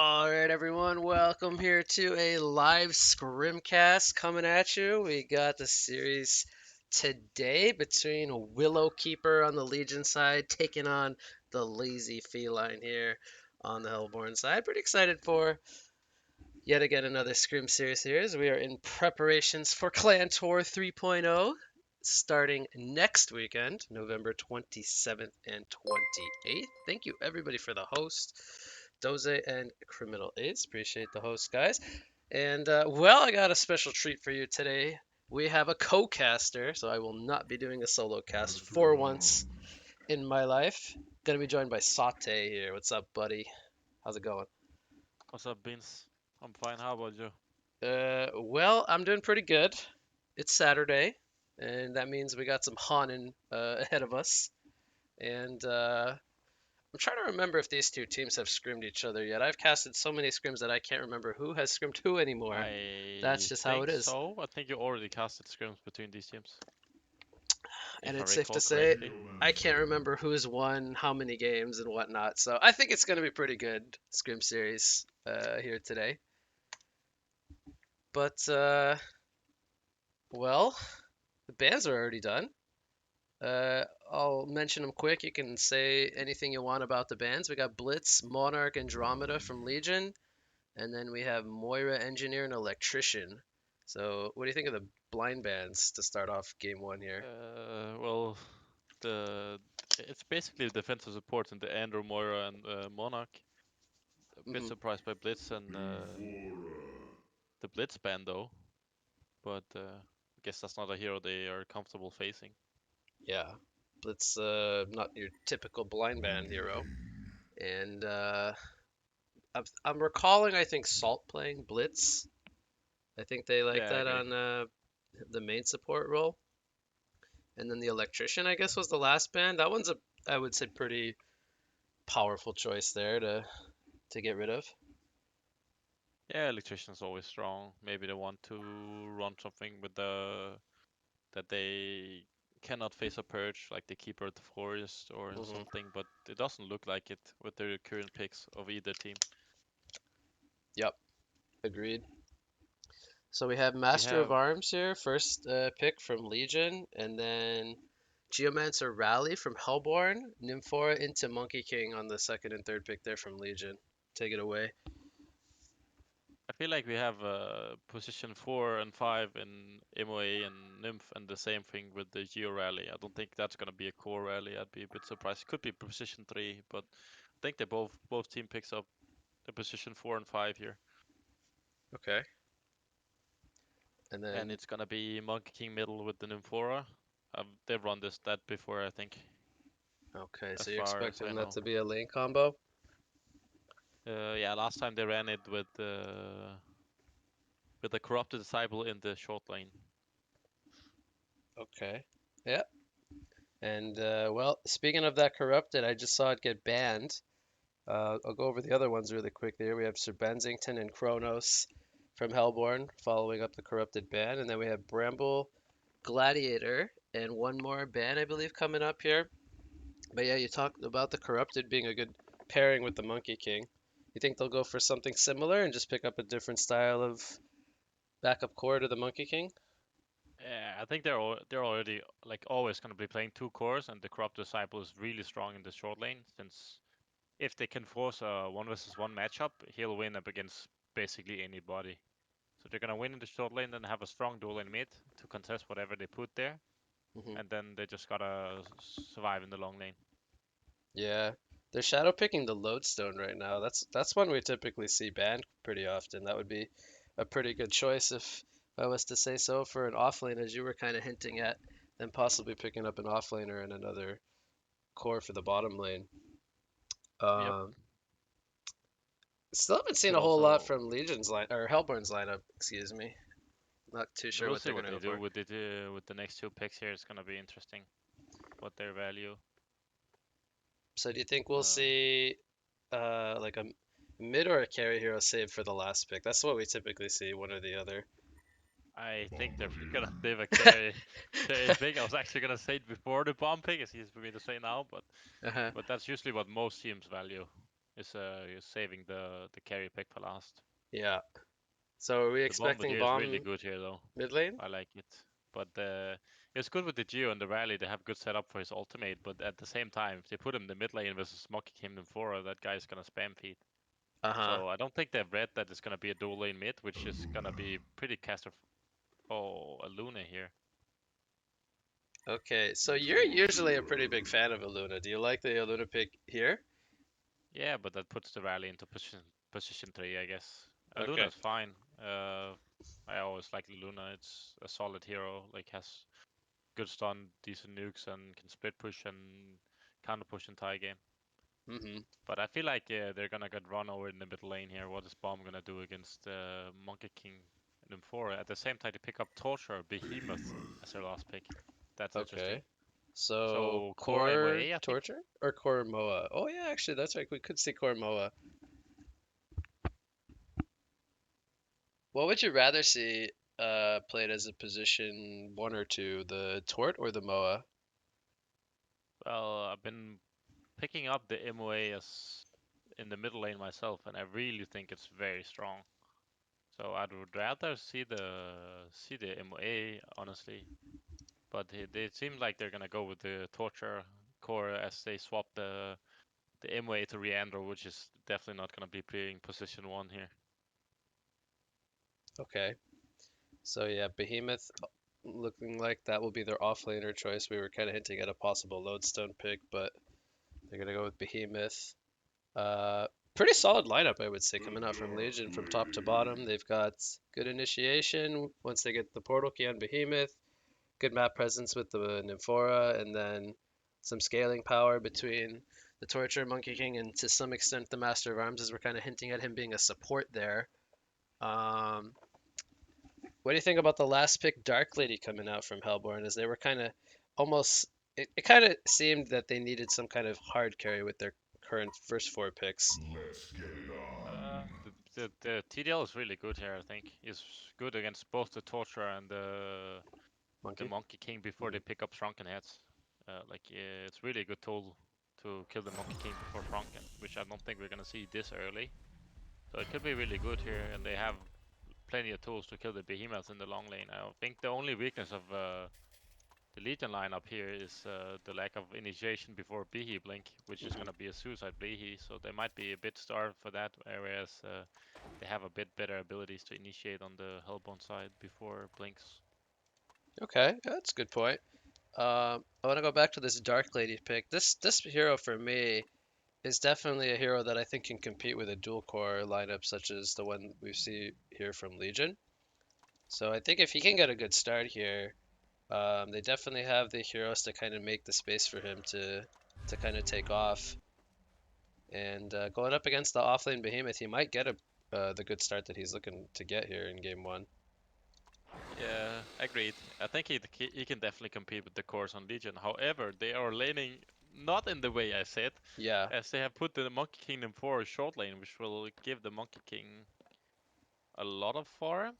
All right, everyone, welcome here to a live Scrimcast coming at you. We got the series today between Willowkeeper on the Legion side taking on the lazy Feline here on the Hellborn side. Pretty excited for yet again another Scrim series here as we are in preparations for Clan Tour 3.0 starting next weekend, November 27th and 28th. Thank you, everybody, for the host. Doze and Criminal Ace. Appreciate the host, guys. And, well, I got a special treat for you today. We have a co-caster, so I will not be doing a solo cast for once in my life. Gonna be joined by Saute here. What's up, buddy? How's it going? What's up, Beans? I'm fine. How about you? Well, I'm doing pretty good. It's Saturday, and that means we got some Hanin ahead of us. And I'm trying to remember if these two teams have scrimmed each other yet. I've casted so many scrims that I can't remember who has scrimmed who anymore. That's I just how it think is. so. I think you already casted scrims between these teams, And if I it's safe to recall say correctly. I can't remember who's won how many games and whatnot. So I think it's going to be pretty good scrim series here today. But well, the bans are already done. I'll mention them quick. You can say anything you want about the bands. We got Blitz, Monarch, Andromeda from Legion, and then we have Moira, Engineer, and Electrician. So, what do you think of the blind bands to start off game one here? Well, the it's basically defensive support in the Andrew, Moira, and Monarch. A bit Hmm. surprised by Blitz and the Blitz ban though, but I guess that's not a hero they are comfortable facing. Yeah, Blitz, not your typical blind band hero. And I'm recalling, I think, Salt playing Blitz. I think they like Yeah, I that agree. on the main support role. And then the Electrician, I guess, was the last band. That one's I would say, pretty powerful choice there to get rid of. Yeah, Electrician's always strong. Maybe they want to run something with that they cannot face a purge like the Keeper of the Forest or Hmm. something, but it doesn't look like it with the current picks of either team. Yep, agreed. So we have We Master of have, Arms here, first pick from Legion, and then Geomancer Rally from Hellborn, Nymphora into Monkey King on the second and third pick there from Legion. Take it away. I feel like we have position 4 and 5 in MOA and Nymph, and the same thing with the Geo Rally. I don't think that's gonna be a core rally. I'd be a bit surprised. Could be position 3, but I think they both team picks up the position 4 and 5 here. Okay. And And then, it's gonna be Monkey King middle with the Nymphora. They've run this stat before, I think, okay, so as you're far as I expecting that know. to be a lane combo? Yeah, last time they ran it with the corrupted disciple in the short lane. Okay. Yeah. And, well, speaking of that corrupted, I just saw it get banned. I'll go over the other ones really quick there. We have Sir Bensington and Kronos from Hellborn following up the corrupted ban. And then we have Bramble, Gladiator, and one more ban, I believe, coming up here. But yeah, you talked about the corrupted being a good pairing with the Monkey King. You think they'll go for something similar and just pick up a different style of backup core to the Monkey King? Yeah, I think they're already like always gonna be playing two cores, and the corrupted disciple is really strong in the short lane. Since if they can force a one versus one matchup, he'll win up against basically anybody. So they're gonna win in the short lane, then have a strong duel in mid to contest whatever they put there, Hmm. and then they just gotta survive in the long lane. Yeah, they're shadow picking the Lodestone right now. That's one we typically see banned pretty often. That would be a pretty good choice if I was to say so for an offlane, as you were kind of hinting at, then possibly picking up an offlaner and another core for the bottom lane. Yep. Um, Still haven't seen Could a whole lot also from Legion's line or Hellborn's lineup. Excuse me. Not too sure we'll what see they're what gonna they go do for. with the next two picks here. It's gonna be interesting what their value. So do you think we'll Uh, see like a mid or a carry hero save for the last pick? That's what we typically see, one or the other. I think they're gonna save a carry pick. I was actually gonna say it before the bomb pick. It's easy for me to say now, Uh-huh. but that's usually what most teams value. is saving the carry pick for last. Yeah. So are we The expecting Bombardier is really bomb good here though. mid lane? I like it. But it's good with the Geo and the rally. They have good setup for his ultimate. But at the same time, if they put him in the mid lane versus Monkey Kingdom 4, that guy's gonna spam feed. Uh-huh. So I don't think they've read that it's gonna be a dual lane mid, which is gonna be pretty caster. Oh, a Luna here. Okay, so you're usually a pretty big fan of Illuna. Do you like the Illuna pick here? Yeah, but that puts the rally into position 3, I guess. Okay. Luna's fine. I always like Luna. It's a solid hero. Like has good stun, decent nukes, and can split push and counter push entire game. Mm-hmm. But I feel like they're gonna get run over in the middle lane here. What is Bomb gonna do against Monkey King and M4? At the same time, they pick up Torture Behemoth as their last pick. That's interesting. Okay. So So core core MOA, I think. torture or core Moa? Oh yeah, actually that's right. We could see core Moa. What would you rather see played as a position one or two, the Tort or the Moa? Well, I've been picking up the MOA as in the middle lane myself, and I really think it's very strong. So I would rather see the MOA honestly, but they seem like they're gonna go with the torture core as they swap the MOA to Reandro, which is definitely not gonna be playing position 1 here. Okay. So yeah, Behemoth looking like that will be their offlaner choice. We were kind of hinting at a possible Lodestone pick, but they're gonna go with Behemoth. Pretty solid lineup, I would say, coming out from Legion from top to bottom. They've got good initiation once they get the portal key on Behemoth, good map presence with the Nymphora, and then some scaling power between the Torture, Monkey King, and to some extent the Master of Arms, as we're kind of hinting at him being a support there. Um, what do you think about the last pick, Dark Lady, coming out from Hellborn? As they were kind of almost, it kind of seemed that they needed some kind of hard carry with their current first four picks. The TDL is really good here. I think he's good against both the torture and the Monkey? Monkey King before they Mm, pick up Shrunken heads. It's really a good tool to kill the Monkey King before Shrunken, which I don't think we're gonna see this early. So it could be really good here, and they have plenty of tools to kill the behemoths in the long lane. I think the only weakness of the Legion lineup here is the lack of initiation before Behe blink, which is mhm. gonna be a suicide Behe, so they might be a bit starved for that, whereas they have a bit better abilities to initiate on the Hellbone side before blinks. Okay, that's a good point. I want to go back to this Dark Lady pick. This hero for me is definitely a hero that I think can compete with a dual core lineup such as the one we see here from Legion. So I think if he can get a good start here, they definitely have the heroes to kind of make the space for him to kind of take off. And going up against the offlane behemoth, he might get the good start that he's looking to get here in game one. Yeah, agreed. I think he can definitely compete with the cores on Legion. However, they are laning not in the way I said, Yeah. as they have put the Monkey Kingdom for a short lane, which will give the Monkey King a lot of farm,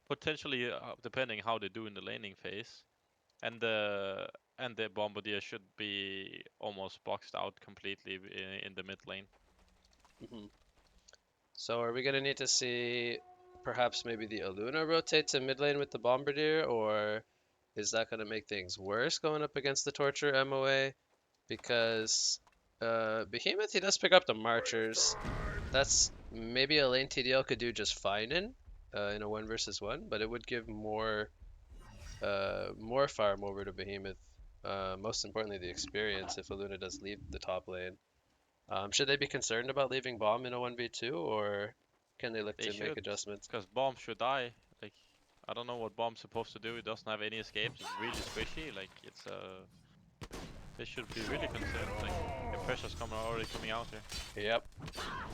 potentially depending how they do in the laning phase. And the Bombardier should be almost boxed out completely in the mid lane. hmm So are we gonna need to see perhaps maybe the Aluna rotate to mid lane with the Bombardier, or is that gonna make things worse going up against the Torture MOA? Because Behemoth he does pick up the Marchers. That's maybe a lane TDL could do just fine in a one versus one, but it would give more farm over to Behemoth. Most importantly, the experience if Aluna does leave the top lane. Should they be concerned about leaving Bomb in a 1v2, or can they look They to make should, adjustments? because Bomb should die. Like, I don't know what Bomb's supposed to do. It doesn't have any escapes. It's really squishy. Like, they should be really concerned. Like, the pressure's already coming out here. Yep,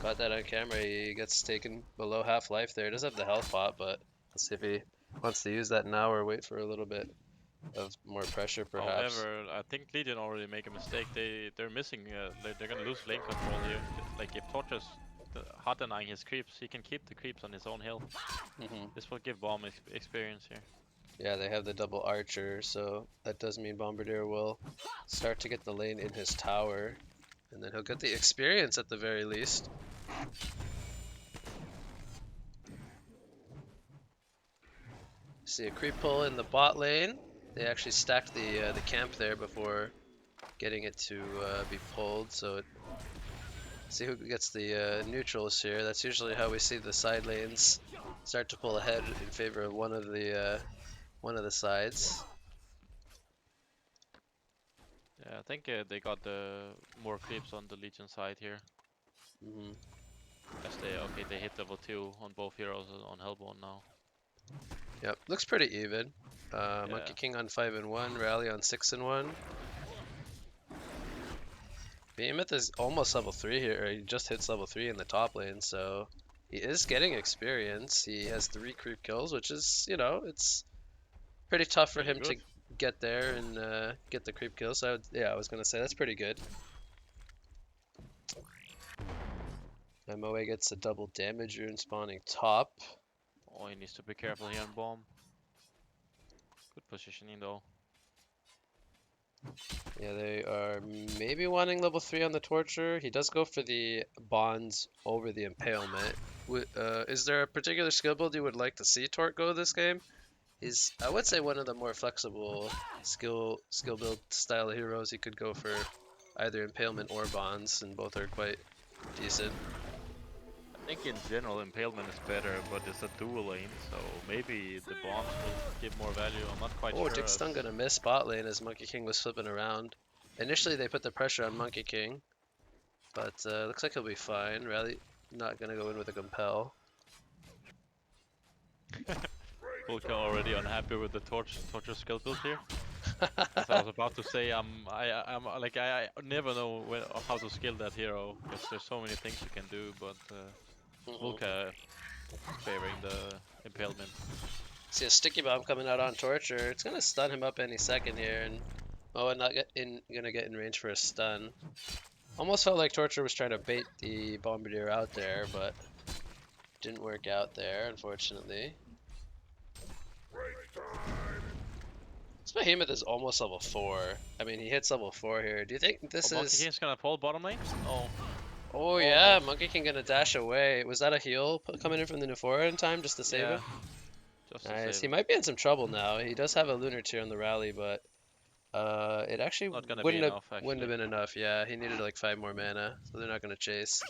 got that on camera. He gets taken below half life there. He does have the health pot, but let's see if he wants to use that now or wait for a little bit of more pressure, perhaps. However, I think Legion already make a mistake. They're missing. They're gonna lose lane control here. Like if Torch's hot denying his creeps, he can keep the creeps on his own hill. hmm This will give Bomb experience here. Yeah, they have the double archer, so that does mean Bombardier will start to get the lane in his tower. And then he'll get the experience at the very least. See a creep pull in the bot lane. They actually stacked the camp there before getting it to be pulled. So see who gets the neutrals here. That's usually how we see the side lanes start to pull ahead in favor of one of the sides. Yeah, I think they got the more creeps on the Legion side here. Hmm. As they hit level 2 on both heroes on Hellborn now. Yep, looks pretty even. Yeah, Monkey King on 5 and 1, Rally on 6 and 1. Behemoth is almost level 3 here, or he just hits level 3 in the top lane, so he is getting experience. He has 3 creep kills, which is, it's pretty tough for pretty him to good. get there and get the creep kills. So I was gonna say that's pretty good. MOA gets a double damage rune spawning top. Oh, he needs to be careful here on bomb. Good positioning though. Yeah, they are maybe wanting level 3 on the Torture. He does go for the bonds over the impalement. Is there a particular skill build you would like to see Tort go this game? He's, I would say, one of the more flexible skill build style heroes. He could go for either impalement or bonds, and both are quite decent. I think in general Impalement is better, but it's a dual lane, so maybe the bombs will give more value. I'm not quite Oh, sure Dick as... Stun gonna miss bot lane as Monkey King was flipping around. Initially, they put the pressure on Monkey King, but looks like he'll be fine. Rally not gonna go in with a compel. Volka already unhappy with the torture skill build here. As I was about to say, I never know how to skill that hero because there's so many things you can do, but Mhm. Volka favoring the impalement. See a sticky bomb coming out on Torture. It's gonna stun him up any second here, and Moa not gonna get in range for a stun. Almost felt like Torture was trying to bait the Bombardier out there, but didn't work out there, unfortunately. This Behemoth is almost level 4. I mean, he hits level 4 here. Do you think Oh, this Monkey is... King's gonna fall bottom lane? Oh, Oh yeah, almost. Monkey King gonna dash away. Was that a heal coming in from the Nufora in time just to save Yeah, him? just to Nice. save He him. might be in some trouble now. He does have a Lunar Tier on the rally, but it actually Not gonna be enough wouldn't have actually. been enough. Yeah, he needed like 5 more mana, so they're not gonna chase.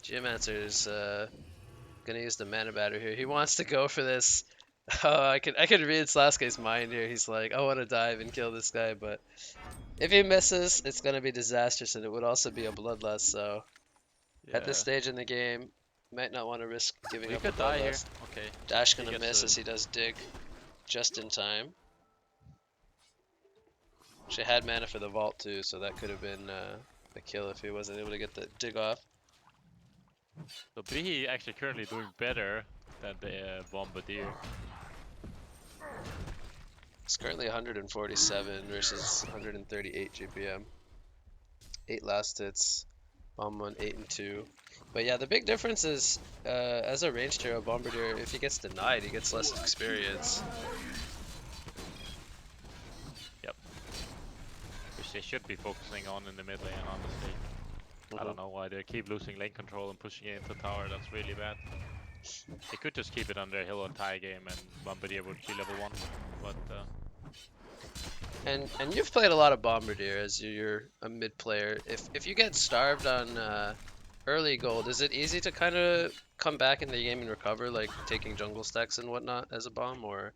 Geomancer's gonna use the mana batter here. He wants to go for this. Oh, I could read Sasuke's mind here. He's like, I want to dive and kill this guy, but if he misses, it's gonna be disastrous, and it would also be a bloodlust. So at this Yeah, stage in the game, might not want to risk giving we up a could die here. bloodlust. Okay, Dash he gonna gets miss a... as he does dig just in time. She had mana for the vault too, so that could have been a kill if he wasn't able to get the dig off. So Bihi actually currently doing better than the Bombardier. It's currently 147 versus 138 GPM. 8 last hits, Bomb 1, 8 and 2. But yeah, the big difference is as a ranged hero, Bombardier, if he gets denied, he gets less experience. Yep, which they should be focusing on in the mid lane, honestly. I Mhm. don't know why they keep losing lane control and pushing it into tower, that's really bad. They could just keep it under a hill entire game and Bombardier would be level 1, but And you've played a lot of Bombardier as you're a mid player. If you get starved on early gold, is it easy to kind of come back in the game and recover, like taking jungle stacks and whatnot as a bomb, or?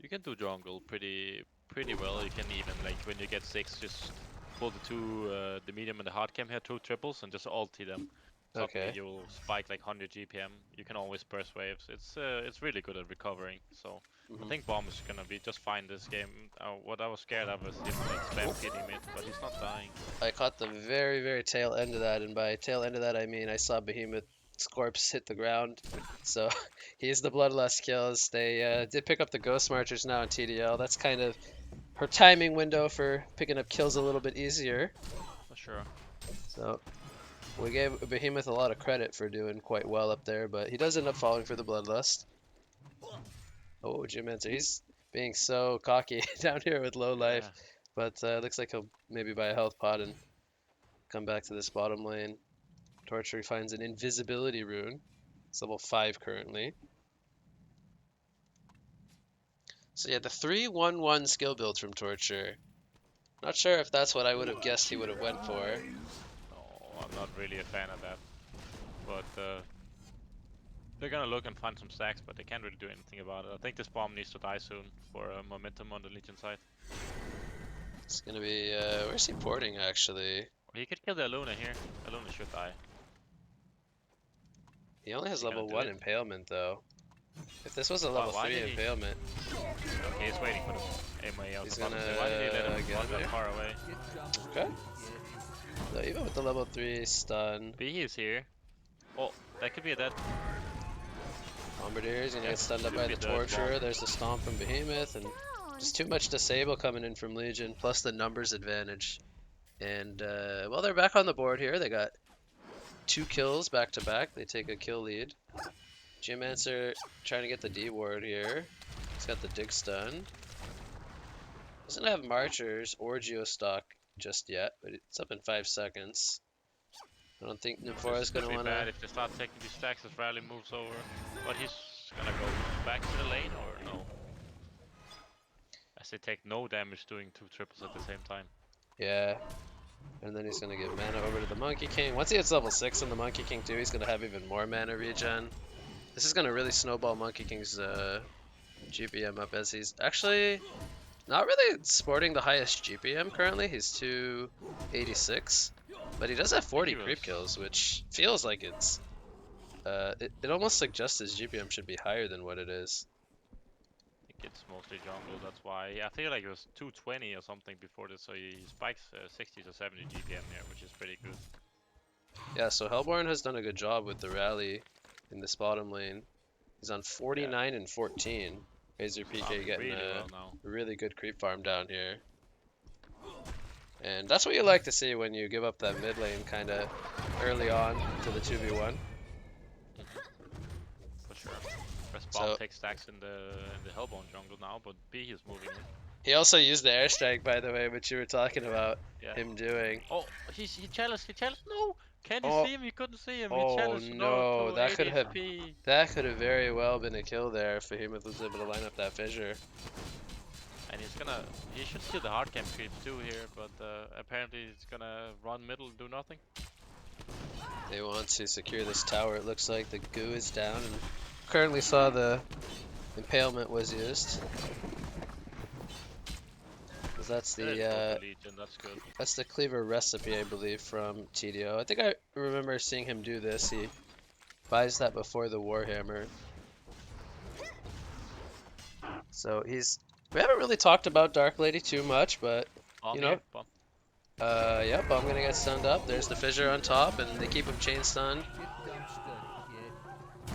you can do jungle pretty well. You can even, like, when you get 6, just pull the medium and the hard cam here, 2 triples, and just ulti them. Suddenly Okay. you'll spike like 100 GPM. You can always burst waves. It's really good at recovering. So I Hmm. think Bomb is gonna be just fine this game. What I was scared of was him like spam feeding mid, but he's not dying. I caught the very, very tail end of that, and by tail end of that, I mean I saw Behemoth's corpse hit the ground. So he's the bloodlust kills. They did pick up the Ghost Marchers now in TDL. That's kind of her timing window for picking up kills a little bit easier. For sure. So we gave Behemoth a lot of credit for doing quite well up there, but he does end up falling for the bloodlust. Oh, Geomancer, he's being so cocky down here with low life, Yeah. but looks like he'll maybe buy a health pot and come back to this bottom lane. Torture finds an invisibility rune. It's level 5 currently. So yeah, the 3-1-1 skill build from Torture. Not sure if that's what I would have guessed he would have went for. No, I'm not really a fan of that. But they're gonna look and find some stacks, but they can't really do anything about it. I think this bomb needs to die soon for momentum on the Legion side. It's gonna be, where's he porting actually? Or he could kill the Aluna here. Aluna should die. He only has Is he gonna level do 1 it? impalement though. If this was a Why, level why 3 did he? impalement, Okay, he's waiting for the MA out he's the bottom. gonna Why did he let him get run him that here. far away? Okay. So even with the level 3 stun, B is here. Oh, that could be a dead. Bombardier is gonna Yeah, get stunned up should by be the dead bomb. Torturer. There's the Stomp from Behemoth, and just too much disable coming in from Legion, plus the numbers advantage. And well, they're back on the board here. They got 2 kills back to back. They take a kill lead. Geomancer trying to get the D ward here. He's got the dig stun. Doesn't have Marchers or Geostock just yet, but it's up in 5 seconds. I don't think Nymphora's This could gonna be wanna. bad if they start taking these stacks as Rally moves over. But he's gonna go back to the lane or no? As they take no damage doing 2 triples at the same time. Yeah. And then he's gonna give mana over to the Monkey King. Once he hits level 6 on the Monkey King too, he's gonna have even more mana regen. This is gonna really snowball Monkey King's GPM up, as he's actually not really sporting the highest GPM currently. He's 286, but he does have I think 40 he was. creep kills, which feels like it almost suggests his GPM should be higher than what it is. I think it's mostly jungle, that's why. I feel like it was 220 or something before this, so he spikes 60 to 70 GPM here, which is pretty good. Yeah, so Hellborn has done a good job with the rally in this bottom lane. He's on 49 and 14. Razor PK Farming getting really a well now. really good creep farm down here. And that's what you like to see when you give up that mid lane kind of early on to the 2v1. For sure. Press bomb So takes stacks in the Hellbone jungle now, but B is moving in. he also used the airstrike, by the way, which you were talking about Yeah. him doing. Oh, he challenged, no! Can you Oh, see him? He couldn't see him. He oh challenged no no, to 8 HP. that could have very well been a kill there if Behemoth was able to line up that fissure. And he should steal the hard camp creep too here, but apparently he's gonna run middle and do nothing. They want to secure this tower. It looks like the goo is down, and currently saw the impalement was used. 'Cause that's Good the Legion, that's good. that's the cleaver recipe, I believe, from TDO. I think I remember seeing him do this. He buys that before the Warhammer. So we haven't really talked about Dark Lady too much, but Bomb you here, know, bomb. yep, I'm gonna get stunned up. There's the fissure on top, and they keep him chain stunned.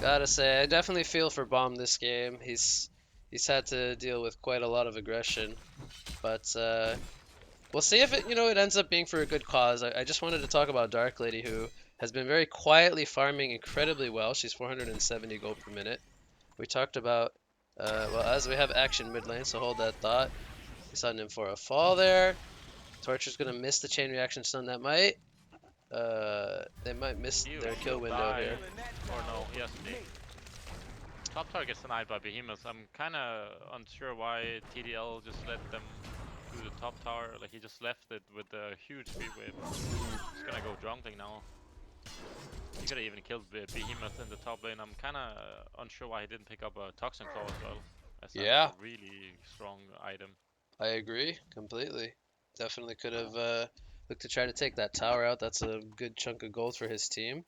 Gotta say, I definitely feel for Bomb this game. He's had to deal with quite a lot of aggression, but we'll see if it ends up being for a good cause. I just wanted to talk about Dark Lady, who has been very quietly farming incredibly well. She's 470 gold per minute. We talked about, well, as we have action mid lane, so hold that thought. We saw Nymphora fall there. Torture's gonna miss the chain reaction stun. They might miss their kill window die. here. Or no, he has to dig. Top tower gets denied by Behemoth. I'm kinda unsure why TDL just let them do the top tower. Like he just left it with a huge speed wave. He's gonna go jungling now. He could have even killed Behemoth in the top lane. I'm kinda unsure why he didn't pick up a Toxin Claw as well. As that Yeah, is a really strong item. I agree completely. Definitely could have looked to try to take that tower out. That's a good chunk of gold for his team.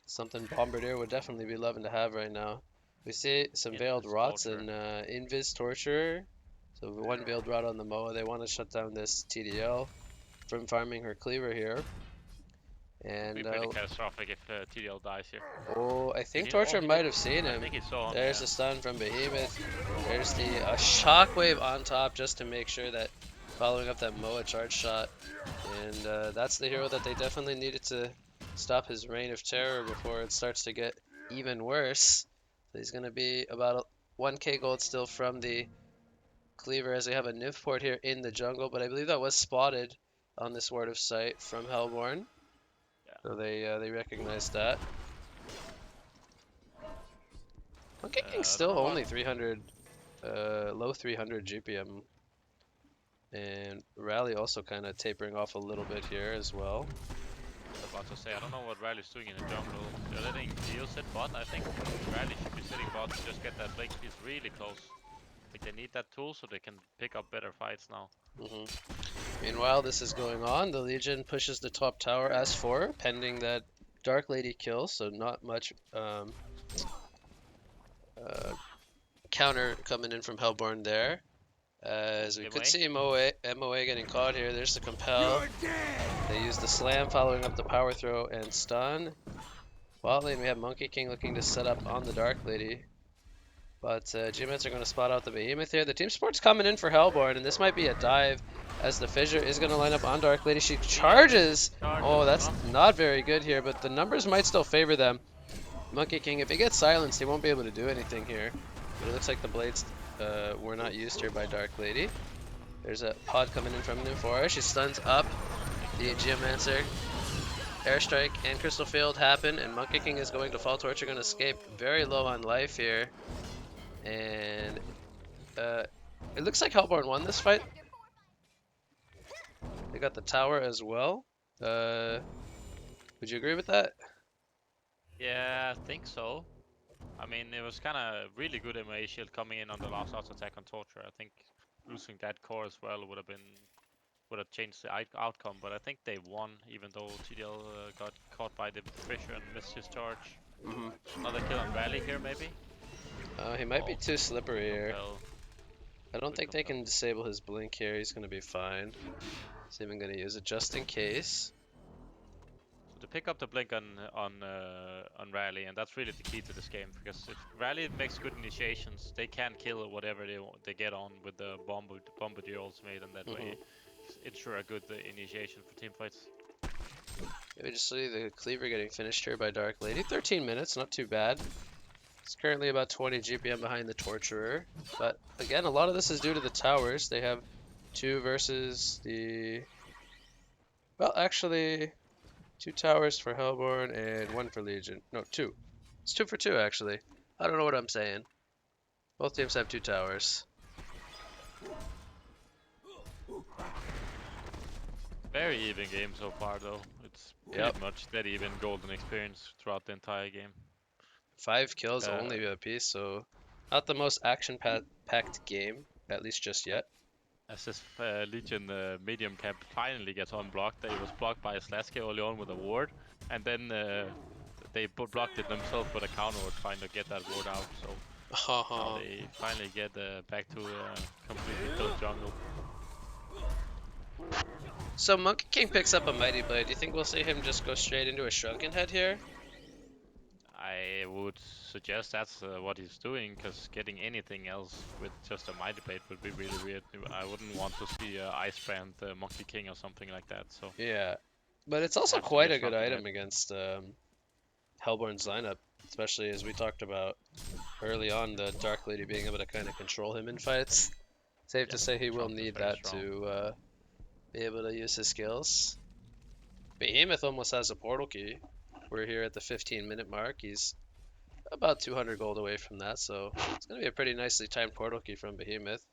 Something Bombardier would definitely be loving to have right now. We see some In Veiled this Rots torture. and Invis Torturer. So one Veiled Rot on the Moa. They want to shut down this TDL from farming her cleaver here. It'd be And pretty catastrophic if TDL dies here. oh, I think He, Torture he might did. have seen I him. think he saw him. There's Yeah. the stun from Behemoth. There's the shockwave on top just to make sure that following up that Moa charge shot. And that's the hero that they definitely needed to stop his reign of terror before it starts to get even worse. So he's going to be about 1k gold still from the cleaver, as we have a nymph port here in the jungle, but I believe that was spotted on this Word of Sight from Hellborn. So they recognize that. Monkey King's I don't still know what. only 300, low 300 GPM, and Rally also kind of tapering off a little bit here as well. I was about to say, I don't know what Rally's doing in the jungle. They're letting Dio sit bot. I think Rally should be sitting bot to just get that blink. He's really close. Like they need that tool so they can pick up better fights now. Hmm. Meanwhile, this is going on. The Legion pushes the top tower as for, pending that Dark Lady kill, so not much uh, counter coming in from Hellborn there. As we could MOA? see MOA getting caught here. There's the compel. They use the slam following up the power throw and stun. Bot lane, we have Monkey King looking to set up on the Dark Lady. But G-Mets are going to spot out the Behemoth here. The team support's coming in for Hellborn, and this might be a dive as the Fissure is going to line up on Dark Lady. She charges. Oh, that's not very good here, but the numbers might still favor them. Monkey King, if he gets silenced, he won't be able to do anything here. But it looks like the blades were not used here by Dark Lady. There's a pod coming in from Nymphora. She stuns up the Geomancer. Airstrike and Crystal Field happen, and Monkey King is going to fall. Torch are going to escape very low on life here. And it looks like Hellborn won this fight. They got the tower as well. Would you agree with that? Yeah, I think so. I mean, it was kind of really good MA shield coming in on the last auto attack on Torture. I think losing that core as well would have changed the outcome. But I think they won, even though TDL got caught by the Fissure and missed his charge. Hmm. Another kill on Rally here, maybe. He might be Oh, too slippery here. compel. I don't Good think they compel. can disable his blink here. He's going to be fine. He's even going to use it just in case. So to pick up the blink on Rally, and that's really the key to this game, because if Rally makes good initiations, they can kill whatever they get on with the Bombardier ultimate, and that way ensure a good initiation for team fights. We just see the Cleaver getting finished here by Dark Lady. 13 minutes, not too bad. It's currently about 20 GPM behind the Torturer. But again, a lot of this is due to the towers. They have 2 versus the... Well, actually, 2 towers for Hellborn and 1 for Legion. No, 2. It's 2 for 2, actually. I don't know what I'm saying. Both teams have 2 towers. Very even game so far, though. It's pretty much dead even golden experience throughout the entire game. 5 kills Uh, only a piece, so not the most action-packed game, at least just yet. as this Legion medium camp finally gets unblocked, they was blocked by a Slash early on with a ward, and then they blocked it themselves with a counter ward trying to get that ward out. So now they finally get back to completely built jungle. So Monkey King picks up a Mighty Blade. Do you think we'll see him just go straight into a Shrunken Head here? I would suggest that's what he's doing, because getting anything else with just a Mighty Blade would be really weird. I wouldn't want to see Ice Brand Monkey King or something like that. So Yeah, but it's also has to be quite a a good Shrunken Head. item against Hellborn's lineup, especially as we talked about early on, the Dark Lady being able to kind of control him in fights. Safe to say he will Shrunk is need very that strong. to be able to use his skills. Behemoth almost has a portal key. We're here at the 15-minute mark. He's about 200 gold away from that, so it's going to be a pretty nicely timed portal key from Behemoth.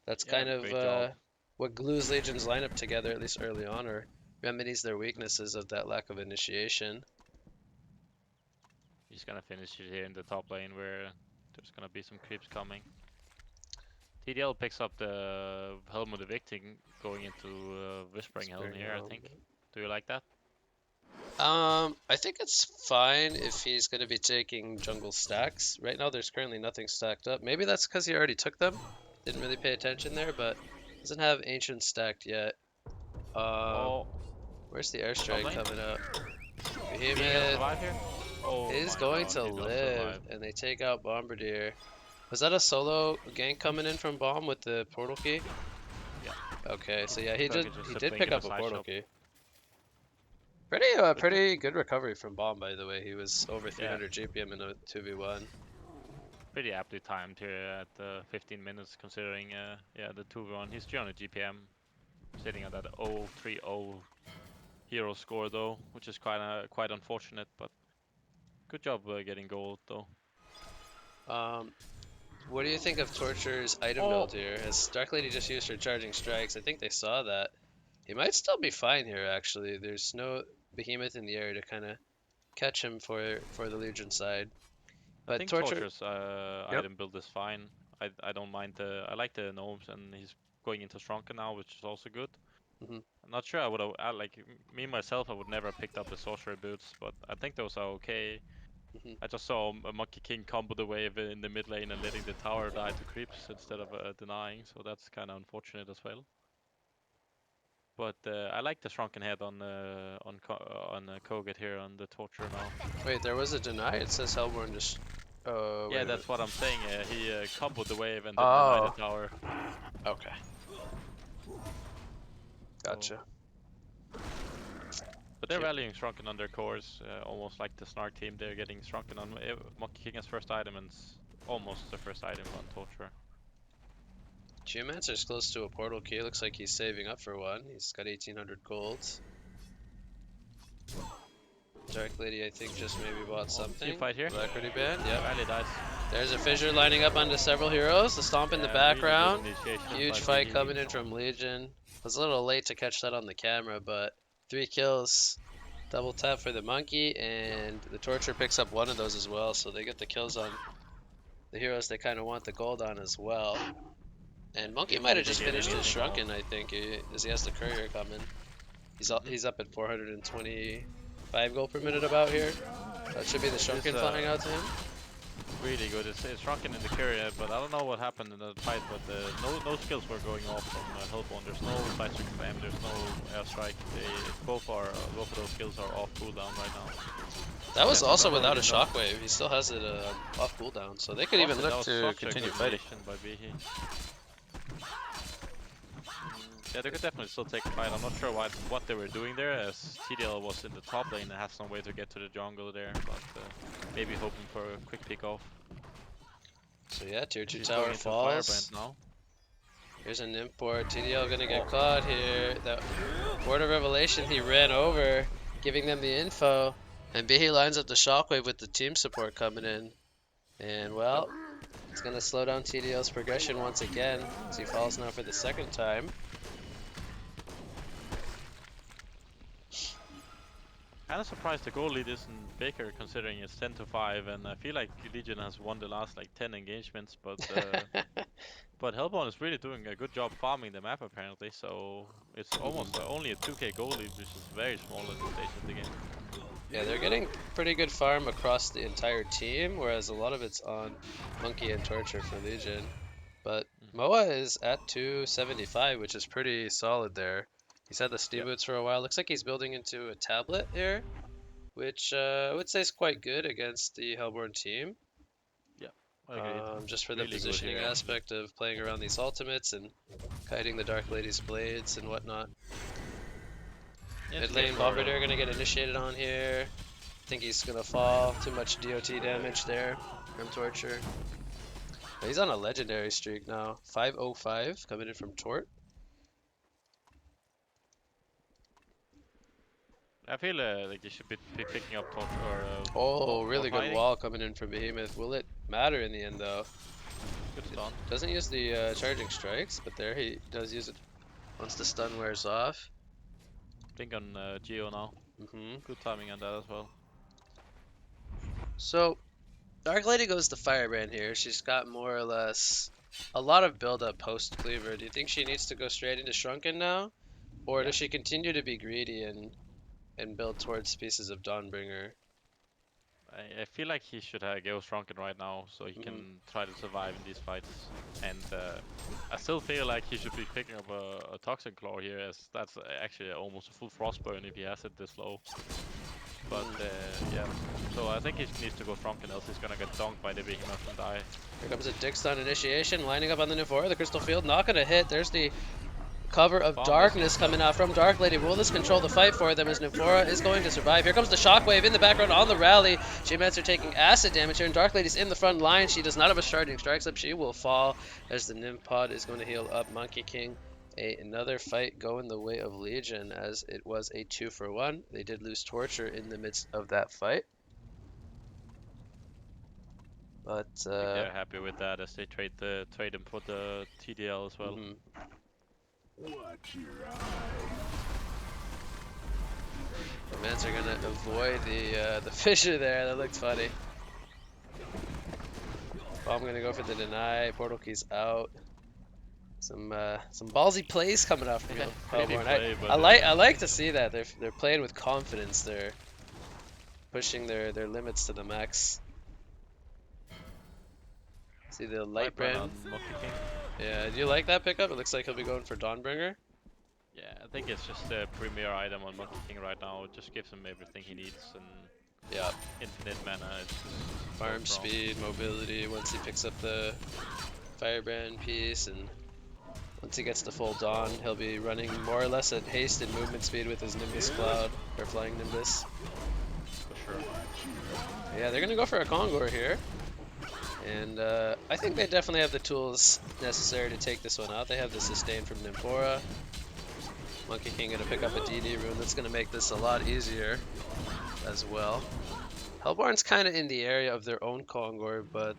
That's Yeah, kind of great job. what glues Legion's lineup together, at least early on, or remedies their weaknesses of that lack of initiation. He's gonna finish it here in the top lane where there's gonna be some creeps coming. TDL picks up the Helm of the Victim going into Whispering Helm here, I think. Do you like that? I think it's fine if he's going to be taking jungle stacks. Right now, there's currently nothing stacked up. Maybe that's because he already took them. Didn't really pay attention there, but doesn't have ancient stacked yet. Oh, Where's the airstrike lane? coming up? Being able to Behemoth survive here? Oh is my going god, to he does live, survive. and they take out Bombardier. Was that a solo gank coming in from Bomb with the portal key? Yeah. Okay, so yeah, he Just a did blink pick in the up a side portal shop. key. Pretty good recovery from Bomb, by the way. He was over 300 GPM in a 2v1. Pretty aptly timed here at 15 minutes, considering yeah, the 2v1. He's 300 GPM, sitting at that 030 hero score though, which is quite unfortunate. But good job getting gold though. Um, what do you think of Torture's item Oh, build here? Has Dark Lady just used her charging strikes? I think they saw that. He might still be fine here, actually. There's no behemoth in the area to kind of catch him for the Legion side. I But think Torture, Torture's yep. item build is fine. I don't mind the I like the gnomes, and he's going into Shrunken now, which is also good. Hmm. I'm not sure I would have like me myself. I would never have picked up the sorcerer boots, but I think those are okay. Hmm. I just saw a Monkey King combo the wave in the mid lane and letting the tower die to creeps instead of denying, so that's kind of unfortunate as well. But I like the shrunken head on Koget here on the torture now. Wait, there was a deny. It says Hellborn just. Oh, wait Yeah, a minute. that's what I'm saying. He comboed the wave and didn't deny the Oh, tower. okay. So, Gotcha. but they're rallying shrunken on their cores, almost like the Snark team. They're getting shrunken on Monkey King as first item and almost the first item on torture. Geomancer's close to a portal key. Looks like he's saving up for one. He's got 1800 gold. Dark Lady, I think, just maybe bought something. Team fight here. Alacrity Band, yep. Rally dice. There's a fissure lining up onto several heroes. The stomp in the Really background. good initiation Huge by fight Vihi. coming in from Legion. Was a little late to catch that on the camera, but 3 kills. Double tap for the monkey, and the Torture picks up one of those as well, so they get the kills on the heroes they kind of want the gold on as well. And Monkey might have just finished his Shrunken, I think, as he has the courier coming. He's up at 425 gold per minute about here. That should be the Shrunken flying out to him. Really good. It's shrunken in the courier, but I don't know what happened in the fight. But no skills were going off from Hellborn. There's no side streak spam. There's no airstrike. Both of those skills are off cooldown right now. That was also without a shockwave. He still has it off cooldown, so they could even look to continue fighting. By Vihi. Yeah, they could definitely still take a fight. I'm not sure what they were doing there, as TDL was in the top lane and has some way to get to the jungle there, but maybe hoping for a quick pick off. So yeah, tier 2 tower falls. Now. Here's an import. TDL gonna get caught here. That Word of Revelation he ran over, giving them the info. And Bihi lines up the shockwave with the team support coming in. And well, it's gonna slow down TDL's progression once again, as he falls now for the second time. Kind of surprised the goal lead isn't bigger, considering it's 10-5, and I feel like Legion has won the last like 10 engagements, but but Hellborn is really doing a good job farming the map apparently, so it's almost only a 2k goal lead, which is very small at this stage of the game. Yeah, they're getting pretty good farm across the entire team, whereas a lot of it's on Monkey and Torture for Legion. But Moa is at 275, which is pretty solid there. He's had the Steel Boots for a while. Looks like he's building into a tablet here, which I would say is quite good against the Hellborn team. Yeah, agreed. Just for the positioning aspect of playing around these ultimates and kiting the Dark Lady's blades and whatnot. Mid lane Bombardier gonna get initiated on here. I think he's gonna fall. Too much DOT damage there from Torture. But he's on a legendary streak now. 505 coming in from Tort. I feel like you should be picking up Torch or. Oh, really good wall coming in from Behemoth. Will it matter in the end though? Good stun. Doesn't use the charging strikes, but there he does use it once the stun wears off. Blink on Geo now. Good timing on that as well. So, Dark Lady goes to Firebrand here. She's got more or less a lot of build up post Cleaver. Do you think she needs to go straight into Shrunken now? Or does she continue to be greedy and build towards pieces of Dawnbringer? I feel like he should go Shrunken right now, so he can try to survive in these fights. And I still feel like he should be picking up a Toxic Claw here, as that's actually almost a full Frostburn if he has it this low. But yeah, so I think he needs to go Shrunken, else he's gonna get donked by the Behemoth and die. Here comes a Dick Stun initiation, lining up on the Nymphora, the Crystal Field, not gonna hit. There's the cover of darkness coming out from Dark Lady. Will this control the fight for them as Nymphora is going to survive? Here comes the Shockwave in the background on the rally. Geomancer taking acid damage here, and Dark Lady's in the front line. She does not have a Sharding Strike Slip. She will fall as the Nymph Pod is going to heal up Monkey King Another fight going the way of Legion, as it was a 2-for-1. They did lose Torture in the midst of that fight, but I think they're happy with that as they trade him for the TDL as well. mhm. The Mans are gonna avoid the fissure there. That looked funny. I'm gonna go for the deny. Portal key's out. Some ballsy plays coming out from Yeah, pretty Hellborn. play, I but like to see that they're playing with confidence. They're pushing their limits to the max. See the light light brand brand. on Monkey King. Yeah, do you like that pickup? It looks like he'll be going for Dawnbringer. Yeah, I think it's just the premier item on Monkey King right now. It just gives him everything he needs and Yeah, infinite mana. It's just so farm strong. speed, mobility. Once he picks up the firebrand piece, and once he gets the full Dawn, he'll be running more or less at haste and movement speed with his Nimbus Cloud, or Flying Nimbus. For sure. Yeah, they're gonna go for a Kongor here. And I think they definitely have the tools necessary to take this one out. They have the sustain from Nymphora. Monkey King gonna pick up a DD rune. That's gonna make this a lot easier as well. Hellborn's kind of in the area of their own Kongor, but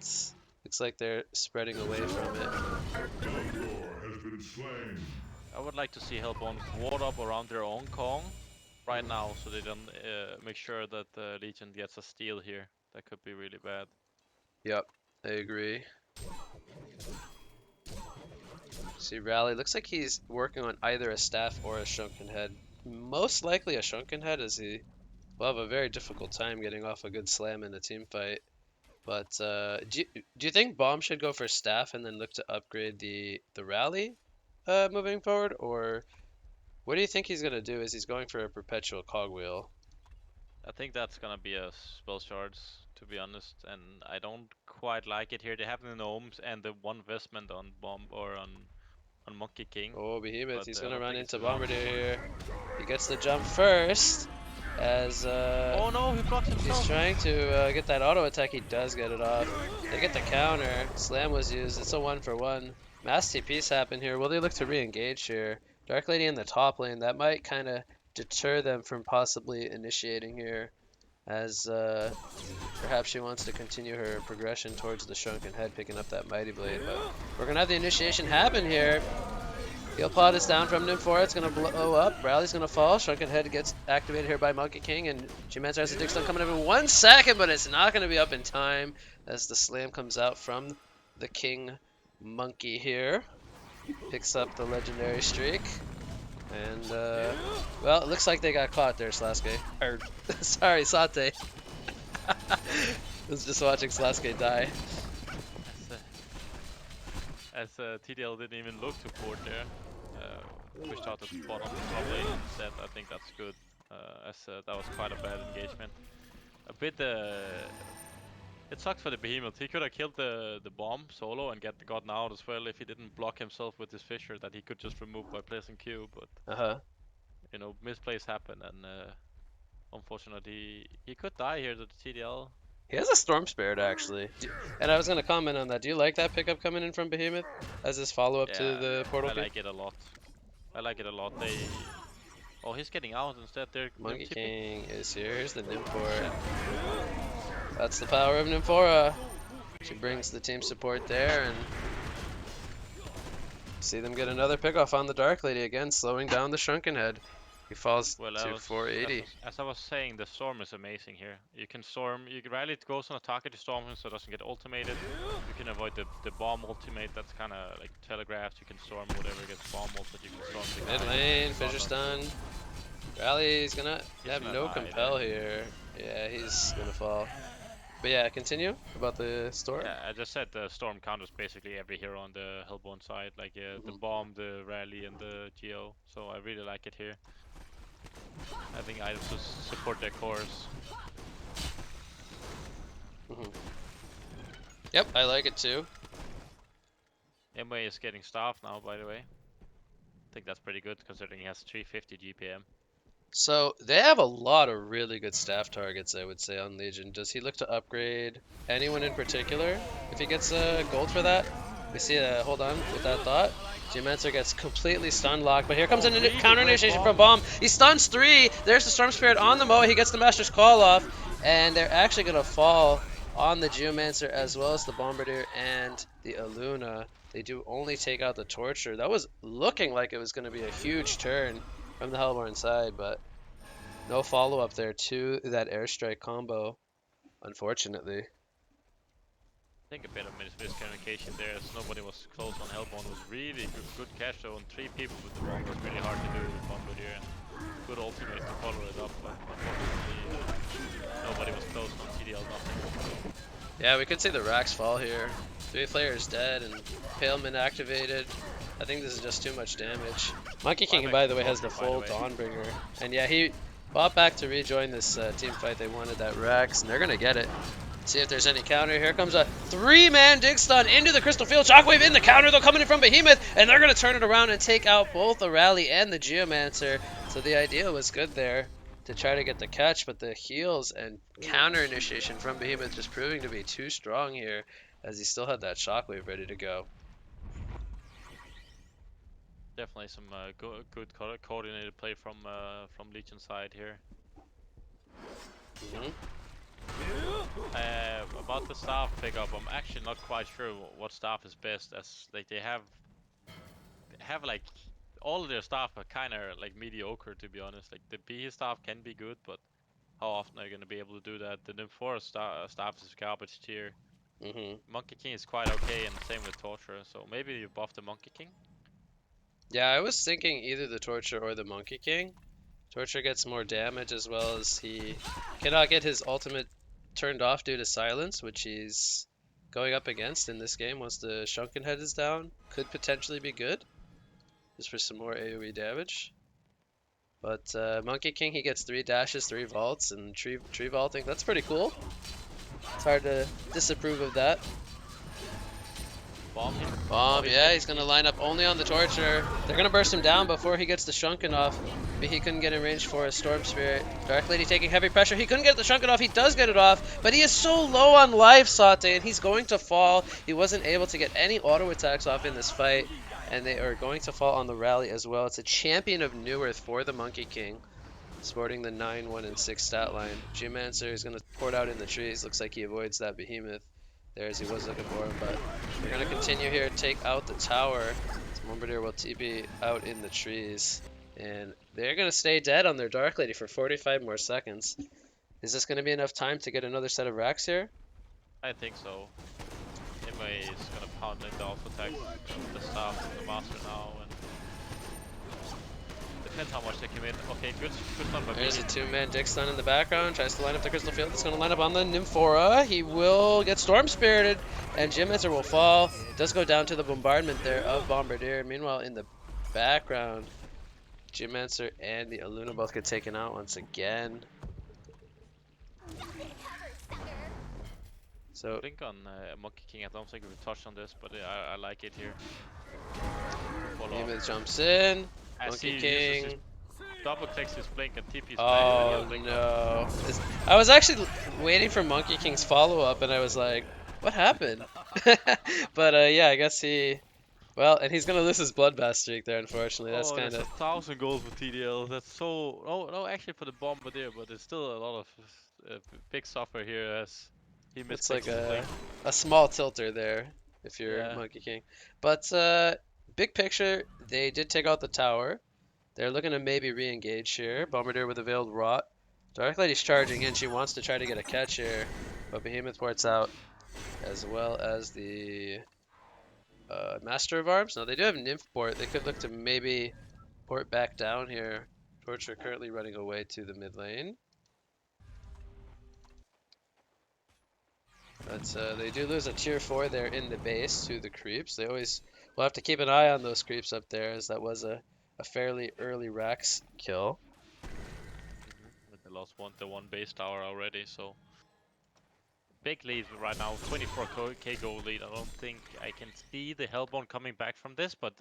looks like they're spreading away from it. I would like to see Hellborn ward up around their own Kong right now, so they don't make sure that the Legion gets a steal here. That could be really bad. Yep, I agree. See, Rally looks like he's working on either a staff or a shrunken head. Most likely a shrunken head, as he will have a very difficult time getting off a good slam in a team fight. But do you think Bomb should go for staff and then look to upgrade the rally moving forward, or what do you think he's gonna do? Is he's going for a perpetual cogwheel? I think that's gonna be a spell shards, to be honest, and I don't quite like it here. They have the gnomes and the one vestment on Bomb or on Monkey King, Oh, Behemoth, but he's I gonna don't run think it's into enough. Bombardier here. He gets the jump first, as Oh no, he blocks he's himself! trying to get that auto attack. He does get it off. They get the counter. Slam was used. It's a 1-for-1. Mass TP's happen here. Will they look to re-engage here? Dark Lady in the top lane. That might kind of deter them from possibly initiating here, as perhaps she wants to continue her progression towards the Shrunken Head, picking up that Mighty Blade. But we're going to have the initiation happen here. Heal pod is down from Nymphora. It's going to blow up. Rally's going to fall. Shrunken Head gets activated here by Monkey King. And G-Mancer has a Dig Stun coming up in 1 second, but it's not going to be up in time as the slam comes out from the King Monkey here. Picks up the legendary streak. And, well, it looks like they got caught there, Slaske. Or, sorry, Sate. I was just watching Slaske die. As TDL didn't even look to port there, pushed out the spot on the top lane instead. I think that's good, as that was quite a bad engagement. A bit, it sucks for the Behemoth. He could have killed the bomb solo and gotten out as well if he didn't block himself with his fissure that he could just remove by placing Q. But Uh-huh. you know, misplays happen, and unfortunately he could die here to the TDL. He has a Storm Spirit, actually. And I was going to comment on that. Do you like that pickup coming in from Behemoth as his follow-up to Yeah, the Portal I Key? like it a lot. I like it a lot. They. Oh, he's getting out instead. They're Nim Monkey tipping. King is here. Here's the Nymphora. That's the power of Nymphora. She brings the team support there, and see them get another pickoff on the Dark Lady again, slowing down the Shrunken Head. He falls Well, to 480. as I was saying, the storm is amazing here. You can storm. You can rally it goes on a target, you storm him so it doesn't get ultimated. You can avoid the bomb ultimate. That's kind of like telegraphed. You can storm whatever gets bomb ult, but you can storm the Mid guy. lane, Fissure Stun. Rally's gonna He's have gonna no die compel there. here. Yeah, he's gonna fall. But yeah, continue about the store. Yeah, I just said the storm counters basically every hero on the Hellborn side, like the Mhm. bomb, the rally, and the geo. So I really like it here. Having items to support their cores. Mhm. Yep, I like it too. MA is getting staff now, by the way. I think that's pretty good considering he has 350 GPM. So they have a lot of really good staff targets, I would say, on Legion. Does he look to upgrade anyone in particular if he gets gold for that? We see hold on with that thought. Geomancer gets completely stun locked, but here comes Oh, an really counter great initiation from bomb. Bomb. He stuns 3. There's the Storm Spirit on the Moa. He gets the Master's Call off, and they're actually going to fall on the Geomancer as well as the Bombardier and the Aluna. They do only take out the Torture. That was looking like it was going to be a huge turn from the Hellborn side, but no follow-up there to that airstrike combo, unfortunately. I think a bit of miscommunication there, as nobody was close on Hellborn. Was really good catch though, and 3 people with the bomb was really hard to do with Bombardier, and good ultimate to follow it up, but unfortunately nobody was close on TDL, nothing. Yeah, we could see the racks fall here. 3 players dead and Paleman activated. I think this is just too much damage. Monkey King, by the way, has the full Dawnbringer. And yeah, he bought back to rejoin this team fight. They wanted that Rex, and they're going to get it. See if there's any counter. Here comes a 3-man dig stun into the Crystal Field. Shockwave in the counter, though, coming in from Behemoth, and they're going to turn it around and take out both the Rally and the Geomancer. So the idea was good there to try to get the catch, but the heals and counter initiation from Behemoth just proving to be too strong here, as he still had that Shockwave ready to go. Definitely some good coordinated play from Legion side here. Mm-hmm. About the staff pickup, I'm actually not quite sure what staff is best, as like they have like all of their staff are kind of like mediocre, to be honest. Like the B staff can be good, but how often are you going to be able to do that? The Nymphora staff is garbage tier. Mm-hmm. Monkey King is quite okay, and same with Torture. So maybe you buff the Monkey King. Yeah, I was thinking either the Torture or the Monkey King. Torture gets more damage as well as he cannot get his ultimate turned off due to silence, which he's going up against in this game once the Shrunken Head is down. Could potentially be good, just for some more AoE damage. But Monkey King, he gets 3 dashes, 3 vaults, and tree vaulting. That's pretty cool. It's hard to disapprove of that. Bomb him. Bomb, yeah, he's gonna line up only on the Torture. They're gonna burst him down before he gets the Shrunken off. But he couldn't get in range for a Storm Spirit. Dark Lady taking heavy pressure. He couldn't get the Shrunken off. He does get it off, but he is so low on life, Sate, and he's going to fall. He wasn't able to get any auto attacks off in this fight, and they are going to fall on the rally as well. It's a champion of Neworth for the Monkey King, sporting the 9, 1, and 6 stat line. Geomancer is going to port out in the trees. Looks like he avoids that Behemoth there as he was looking for him, but we're going to continue here, take out the tower. Bombardier will TP out in the trees, and they're going to stay dead on their Dark Lady for 45 more seconds. Is this going to be enough time to get another set of racks here? I think so. Anyway, is gonna pound in the auto attack the staff and the master now, and depends how much they come in. Okay, good stun by There's a Billy. 2-man Dick Stun in the background. Tries to line up the Crystal Field. It's going to line up on the Nymphora. He will get Storm Spirited, and Geomancer will fall. It does go down to the bombardment there of Bombardier. Meanwhile, in the background, Geomancer and the Aluna both get taken out once again. So I think on Monkey King, I don't think we touched on this, but I like it here. Behemoth jumps in. As Monkey he King. uses his double clicks his blink and TP's Oh back. no. I was actually waiting for Monkey King's follow-up and I was like, what happened? But yeah, I guess he... Well, and he's gonna lose his Bloodbath streak there, unfortunately. That's Oh, kind that's of... 1,000 goals for TDL. That's so... No, actually for the Bombardier, but it's still a lot of big suffer here as he It's misclicks like his blink. a small tilter there, if you're Yeah. Monkey King. But big picture, they did take out the tower. They're looking to maybe re-engage here. Bombardier with a Veiled Rot. Dark Lady's charging in. She wants to try to get a catch here, but Behemoth ports out, as well as the Master of Arms. Now, they do have Nymph port. They could look to maybe port back down here. Torture currently running away to the mid lane. But they do lose a tier 4 there in the base to the creeps. They always will have to keep an eye on those creeps up there, as that was a fairly early Rax kill. They lost the one base tower already, so big lead right now, 24k gold lead. I don't think I can see the Hellborn coming back from this, but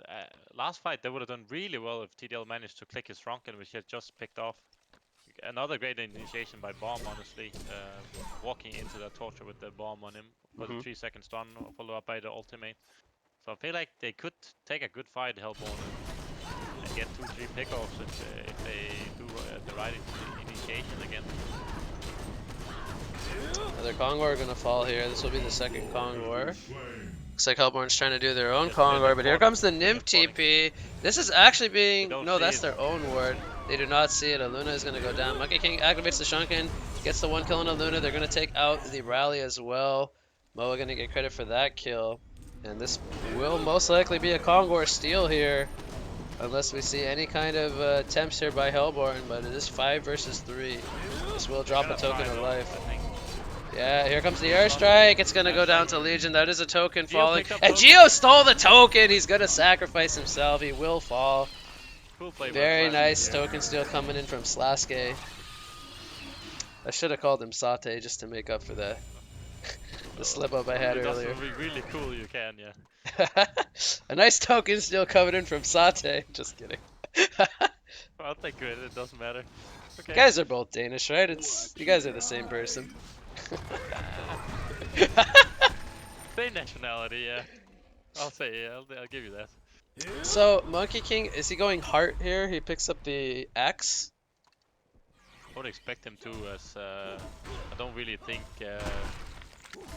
last fight they would have done really well if TDL managed to click his Shrunken, which he had just picked off. Another great initiation by Bomb, honestly. Walking into that Torture with the bomb on him for the 3-second stun, followed up by the ultimate. So I feel like they could take a good fight, Hellborn, and get 2-3 pickoffs if they do the right initiation again. Another Kongor gonna fall here. This will be the second Kongor. Looks like Hellborn's trying to do their own Yes, they're Kongor, left but here botting. comes the They're Nymph left botting. TP. This is actually They being... don't No, see that's it. their own ward. They do not see it. Aluna is going to go down. Monkey King activates the Shunkin, gets the one kill on Aluna. They're going to take out the rally as well. Moa going to get credit for that kill. And this will most likely be a Kongor steal here. Unless we see any kind of attempts here by Hellborn, but it is 5 versus 3. This will They're drop a gonna token try of though, life. I think. Yeah, here comes the Stun. airstrike. It's gonna go down Airstrike. to Legion. That is a token Geo falling. picked up And token. Geo stole the token. He's gonna sacrifice himself. He will fall. Cool play by Very Slasky nice here. token steal coming in from Slaske. I should have called him Sate just to make up for the slip up I had Somebody does earlier. something really cool, you can, yeah. A nice token steal coming in from Sate. Just kidding. I'll take credit, it doesn't matter. You Okay. guys are both Danish, right? It's you guys are the same person. Same nationality, yeah. I'll say, yeah, I'll give you that. So Monkey King, is he going heart here? He picks up the axe. I would expect him to, as I don't really think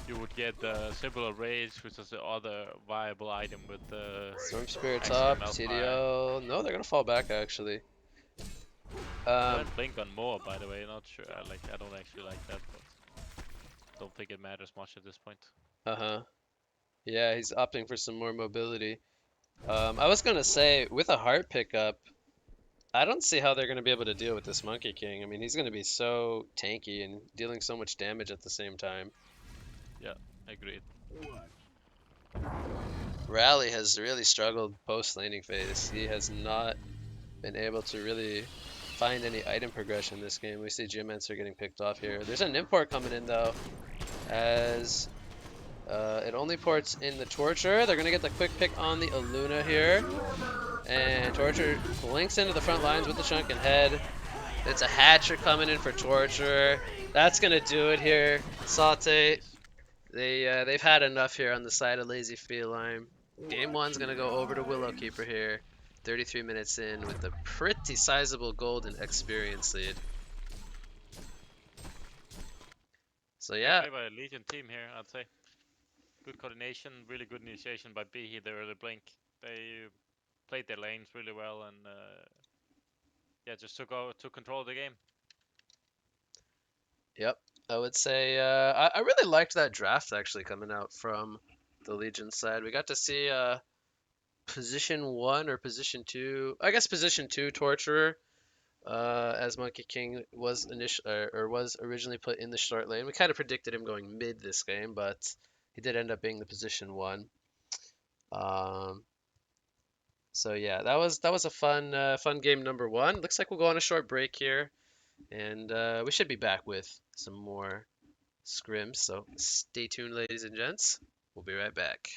you would get the Symbol of Rage, which is the other viable item with the Storm Spirit Axiom top, Malfire. TDO. No, they're gonna fall back actually. I Um, went Blink on more, by the way, not sure. I don't actually like that, but don't think it matters much at this point. uh-huh. Yeah, he's opting for some more mobility. I was gonna say, with a heart pickup, I don't see how they're gonna be able to deal with this Monkey King. I mean, he's gonna be so tanky and dealing so much damage at the same time. Yeah, agreed. Rally has really struggled post laning phase. He has not been able to really find any item progression this game. We see Geomancer getting picked off here. There's an import coming in though, as it only ports in the Torture. They're gonna get the quick pick on the Aluna here. And Torture blinks into the front lines with the Shrunken Head. It's a Hatcher coming in for Torture. That's gonna do it here. Saute. Nice. They've had enough here on the side of Lazy Feline. Game one's gonna go over to Willowkeeper here. 33 minutes in with a pretty sizable golden experience lead. So Great yeah, play by Legion team here, I'd say. Good coordination, really good initiation by B there, the Blink. They played their lanes really well and yeah, just took control of the game. yep. I would say I really liked that draft actually coming out from the Legion side. We got to see position 1 or position 2. I guess position 2 Torturer, as Monkey King was was originally put in the short lane. We kind of predicted him going mid this game, but he did end up being the position 1. Um, so yeah, that was a fun game number 1. Looks like we'll go on a short break here, and we should be back with some more scrims. So stay tuned, ladies and gents. We'll be right back.